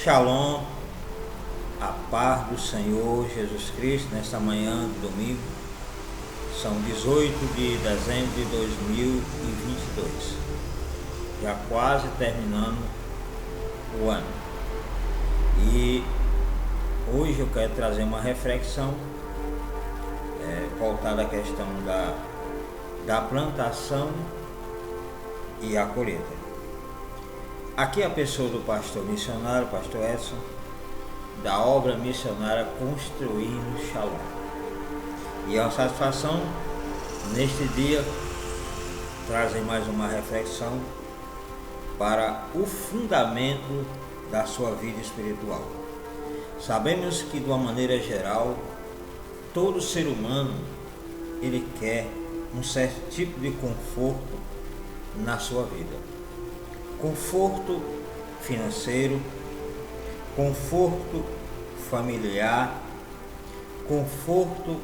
Shalom, a paz do Senhor Jesus Cristo nesta manhã de domingo. São 18 de dezembro de 2022, já quase terminando o ano. E hoje eu quero trazer uma reflexão voltada à questão da plantação e a colheita. Aqui a pessoa do pastor missionário, pastor Edson, da obra missionária Construindo Shalom. E é uma satisfação neste dia trazer mais uma reflexão para o fundamento da sua vida espiritual. Sabemos que, de uma maneira geral, todo ser humano ele quer um certo tipo de conforto na sua vida. Conforto financeiro, conforto familiar, conforto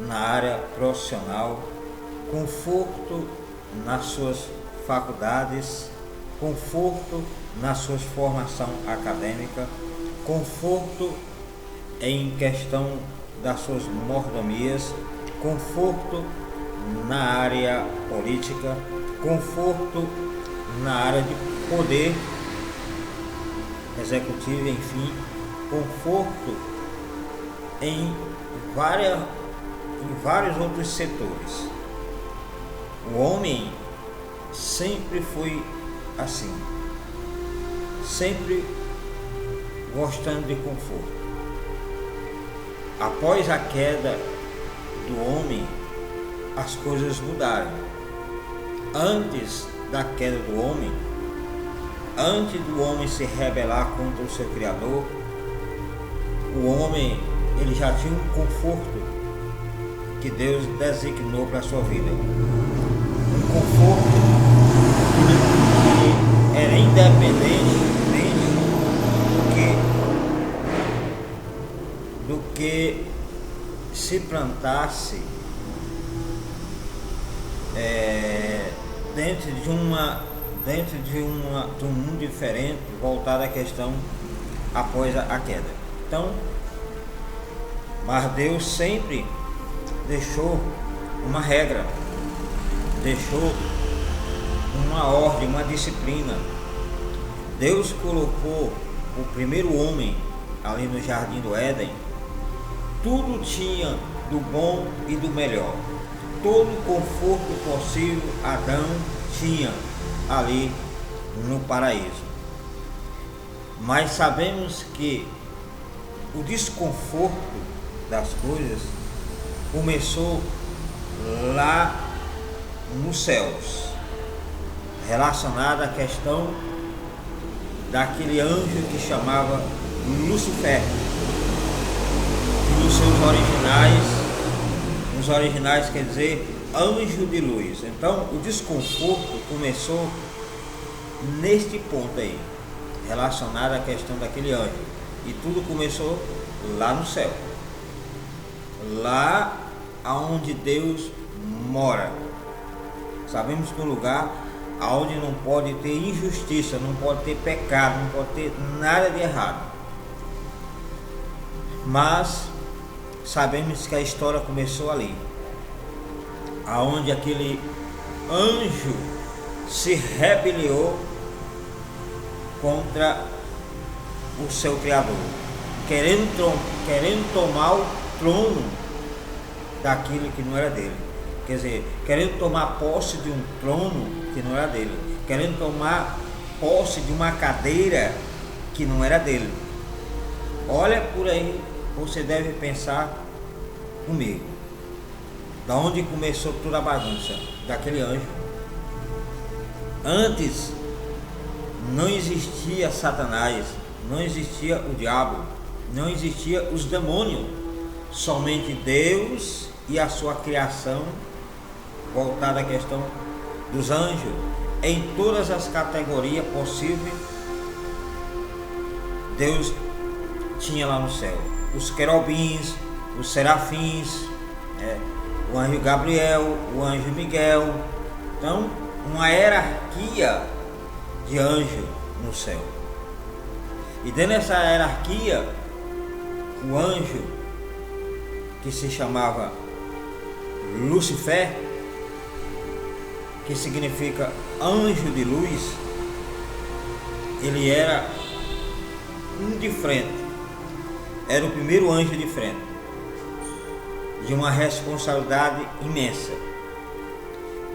na área profissional, conforto nas suas faculdades, conforto na sua formação acadêmica, conforto em questão das suas mordomias, conforto na área política, conforto na área de poder executivo, enfim, conforto em vários outros setores. O homem sempre foi assim, sempre gostando de conforto. Após a queda do homem, as coisas mudaram. Antes da queda do homem, antes do homem se rebelar contra o seu Criador, o homem ele já tinha um conforto que Deus designou para a sua vida. Um conforto que era independente do que se plantasse dentro de um mundo diferente, voltado à questão após a queda. Então, mas Deus sempre deixou uma regra, deixou uma ordem, uma disciplina. Deus colocou o primeiro homem ali no jardim do Éden. Tudo tinha do bom e do melhor. Todo o conforto possível Adão tinha ali no paraíso. Mas sabemos que o desconforto das coisas começou lá nos céus, relacionado à questão daquele anjo que chamava Lucifer, que nos seus originais quer dizer anjo de luz. Então o desconforto começou neste ponto aí, relacionado à questão daquele anjo, e tudo começou lá no céu, lá aonde Deus mora. Sabemos que um lugar aonde não pode ter injustiça, não pode ter pecado, não pode ter nada de errado. Mas sabemos que a história começou ali, aonde aquele anjo se rebelou contra o seu Criador, querendo tomar o trono daquilo que não era dele. Quer dizer, querendo tomar posse de um trono que não era dele, querendo tomar posse de uma cadeira que não era dele. Olha por aí, você deve pensar comigo, da onde começou toda a bagunça daquele anjo. Antes não existia Satanás, não existia o diabo, não existia os demônios, somente Deus e a sua criação, voltada à questão dos anjos, em todas as categorias possíveis. Deus tinha lá no céu os querubins, os serafins, o anjo Gabriel, o anjo Miguel. Então, uma hierarquia de anjo no céu. E dentro dessa hierarquia, o anjo que se chamava Lucifer, que significa anjo de luz, ele era um de frente, era o primeiro anjo de frente, de uma responsabilidade imensa.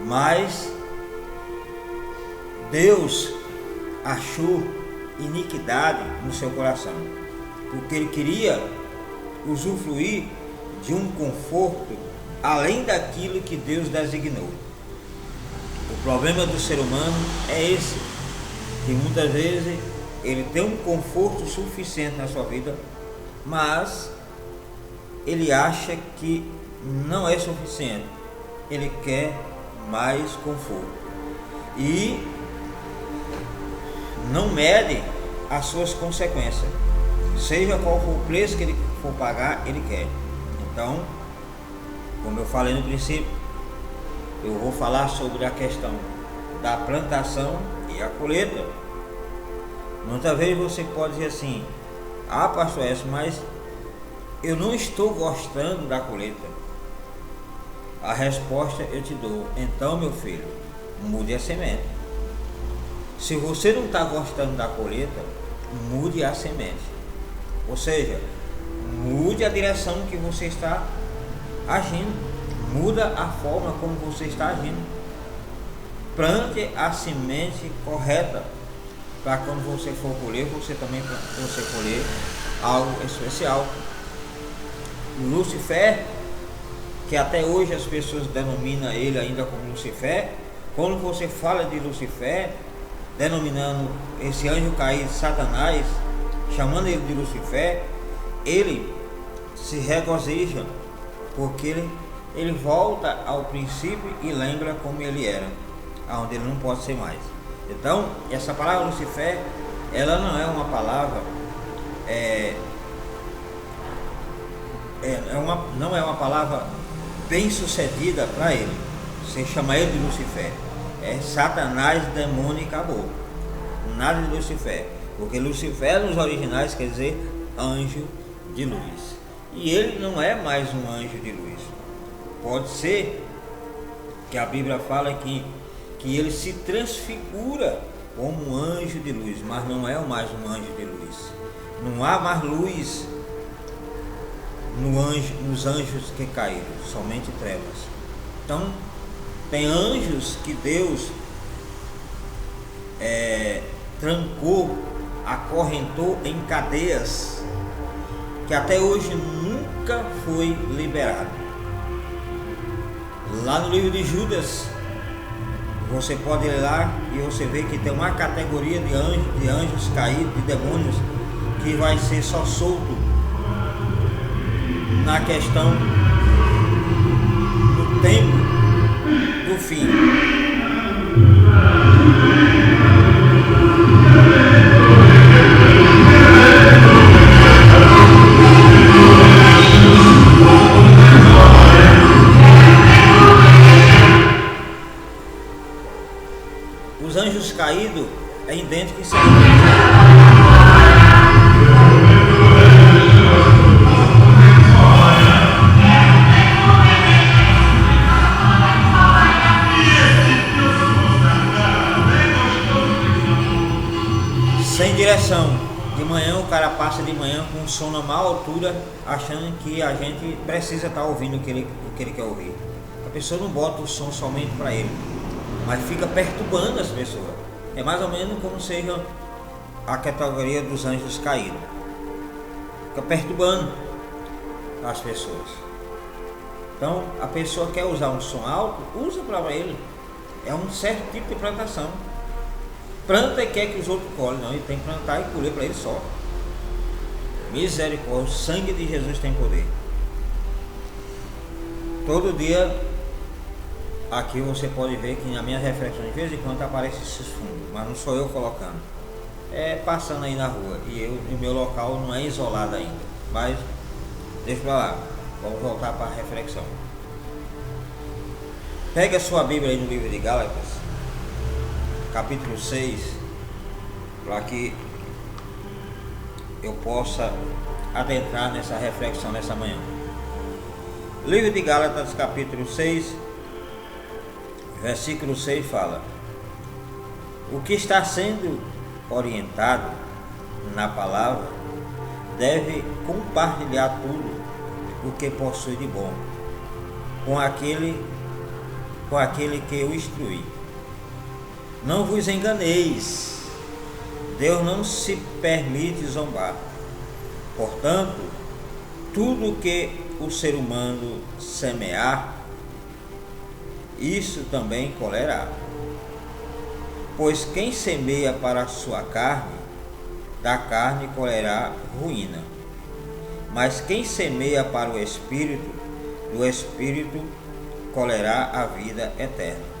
Mas Deus achou iniquidade no seu coração, porque ele queria usufruir de um conforto além daquilo que Deus designou. O problema do ser humano é esse, que muitas vezes ele tem um conforto suficiente na sua vida, mas ele acha que não é suficiente, ele quer mais conforto e não mede as suas consequências, seja qual for o preço que ele for pagar, ele quer. Então, como eu falei no princípio, eu vou falar sobre a questão da plantação e a colheita. Muitas vezes você pode dizer assim: ah, pastor Edson, mas eu não estou gostando da colheita. A resposta eu te dou: então, meu filho, mude a semente. Se você não está gostando da colheita, mude a semente. Ou seja, mude a direção que você está agindo, muda a forma como você está agindo. Plante a semente correta, para quando você for colher, você também colher algo especial. Lucifer, que até hoje as pessoas denominam ele ainda como Lucifer, quando você fala de Lucifer, denominando esse anjo caído, Satanás, chamando ele de Lucifer, ele se regozija, porque ele volta ao princípio e lembra como ele era, aonde ele não pode ser mais. Então, essa palavra Lucifer, ela não é uma palavra, não é uma palavra bem sucedida para ele. Você chama ele de Lucifer, é Satanás, demônio e acabou. Nada de Lucifer, porque Lucifer nos originais quer dizer anjo de luz, e ele não é mais um anjo de luz. Pode ser que a Bíblia fala que ele se transfigura como um anjo de luz, mas não é mais um anjo de luz. Não há mais luz nos anjos que caíram, somente trevas. Então, tem anjos que Deus trancou, acorrentou em cadeias, que até hoje nunca foi liberado. Lá no livro de Judas, você pode ir lá e você vê que tem uma categoria de anjos caídos, de demônios, que vai ser só solto na questão do tempo do fim. Os anjos caídos é idêntico em Senhor. Sem direção. De manhã o cara passa de manhã com um som na má altura, achando que a gente precisa estar ouvindo o que ele quer ouvir. A pessoa não bota o som somente para ele, mas fica perturbando as pessoas. É mais ou menos como seja a categoria dos anjos caídos. Fica perturbando as pessoas. Então, a pessoa quer usar um som alto, usa para ele. É um certo tipo de plantação. Planta e quer que os outros colhem. Não, ele tem que plantar e colher para ele só. Misericórdia, o sangue de Jesus tem poder. Todo dia aqui você pode ver que nas minhas reflexões de vez em quando aparece esses fundos, mas não sou eu colocando, é passando aí na rua, e o meu local não é isolado ainda, mas deixa pra lá, vamos voltar para a reflexão. Pega a sua Bíblia aí no livro de Gálatas, capítulo 6, para que eu possa adentrar nessa reflexão nessa manhã. Livro de Gálatas, capítulo 6, versículo 6 fala: o que está sendo orientado na palavra deve compartilhar tudo o que possui de bom com aquele que o instrui. Não vos enganeis, Deus não se permite zombar. Portanto, tudo que o ser humano semear, isso também colherá. Pois quem semeia para a sua carne, da carne colherá ruína. Mas quem semeia para o Espírito, do Espírito colherá a vida eterna.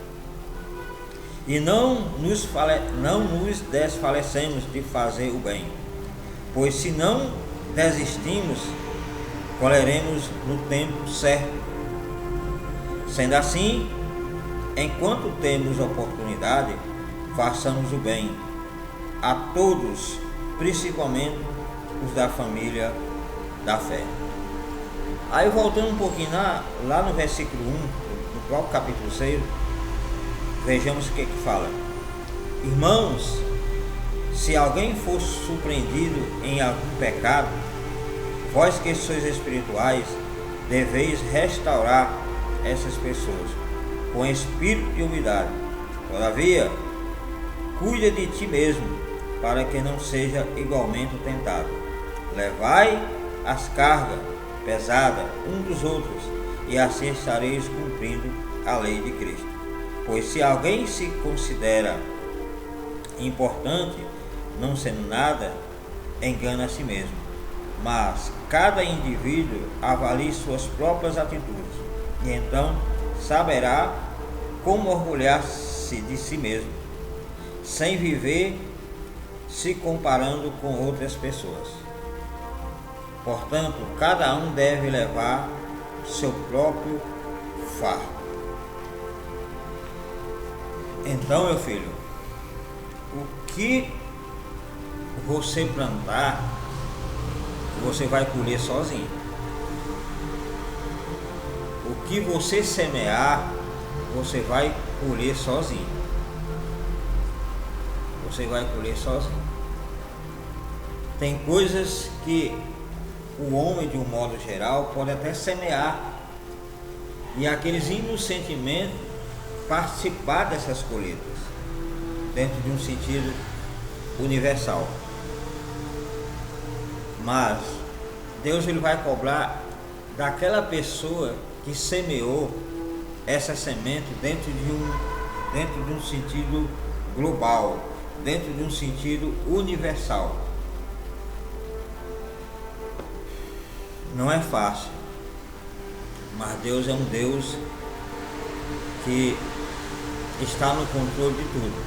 E não nos desfalecemos de fazer o bem, pois se não desistimos, colheremos no tempo certo. Sendo assim, enquanto temos oportunidade, façamos o bem a todos, principalmente os da família da fé. Aí voltando um pouquinho lá no versículo 1, no próprio capítulo 6, vejamos o que fala. Irmãos, se alguém for surpreendido em algum pecado, vós que sois espirituais, deveis restaurar essas pessoas com espírito de humildade. Todavia, cuida de ti mesmo, para que não seja igualmente tentado. Levai as cargas pesadas uns dos outros, e assim estareis cumprindo a lei de Cristo. Pois se alguém se considera importante, não sendo nada, engana a si mesmo. Mas cada indivíduo avalie suas próprias atitudes, e então saberá como orgulhar-se de si mesmo, sem viver se comparando com outras pessoas. Portanto, cada um deve levar seu próprio fardo. Então, meu filho, o que você plantar, você vai colher sozinho. O que você semear, você vai colher sozinho. Você vai colher sozinho. Tem coisas que o homem, de um modo geral, pode até semear, e aqueles inocentemente participar dessas colheitas, dentro de um sentido universal. Mas Deus, ele vai cobrar daquela pessoa que semeou essa semente dentro de um sentido global, dentro de um sentido universal. Não é fácil, mas Deus é um Deus que está no controle de tudo.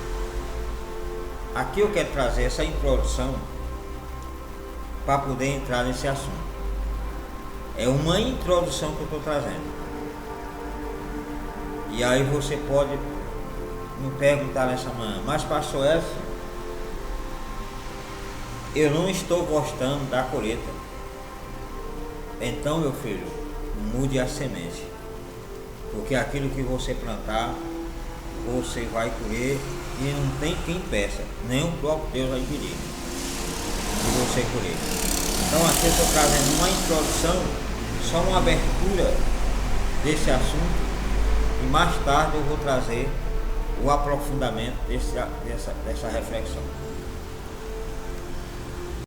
Aqui eu quero trazer essa introdução para poder entrar nesse assunto. É uma introdução que eu estou trazendo. E aí você pode me perguntar nessa manhã: mas pastor Edson, eu não estou gostando da colheita. Então, meu filho, mude a semente, porque aquilo que você plantar, você vai colher, e não tem quem peça, nem o próprio Deus vai impedir de você colher. Então aqui eu estou trazendo uma introdução, só uma abertura desse assunto, e mais tarde eu vou trazer o aprofundamento dessa reflexão.